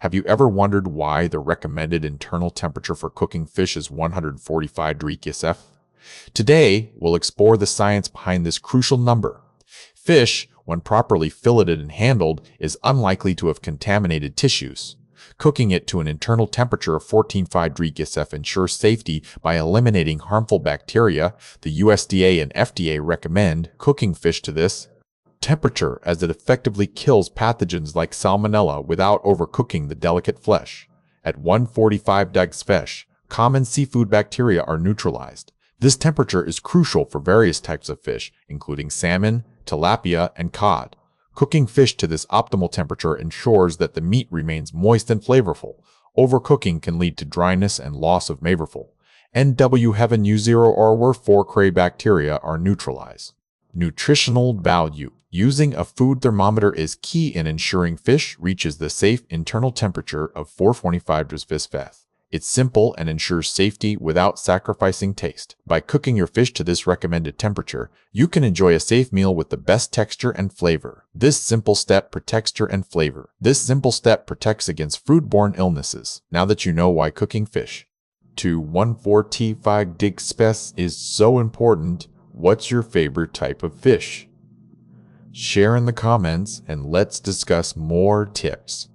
Have you ever wondered why the recommended internal temperature for cooking fish is 145 degrees Celsius? Today, we'll explore the science behind this crucial number. Fish, when properly filleted and handled, is unlikely to have contaminated tissues. Cooking it to an internal temperature of 14.5 degrees Celsius ensures safety by eliminating harmful bacteria. The USDA and FDA recommend cooking fish to this temperature as it effectively kills pathogens like salmonella without overcooking the delicate flesh. At 145 degrees Celsius, common seafood bacteria are neutralized. This temperature is crucial for various types of fish, including salmon, tilapia, and cod. Cooking fish to this optimal temperature ensures that the meat remains moist and flavorful. Overcooking can lead to dryness and loss of flavorful. NW Heaven U0 or 4 cray bacteria are neutralized. Nutritional value. Using a food thermometer is key in ensuring fish reaches the safe internal temperature of 425 degrees Celsius. It's simple and ensures safety without sacrificing taste. By cooking your fish to this recommended temperature, you can enjoy a safe meal with the best texture and flavor. This simple step protects against foodborne illnesses. Now that you know why cooking fish to 145 degrees Celsius is so important, what's your favorite type of fish? Share in the comments and let's discuss more tips.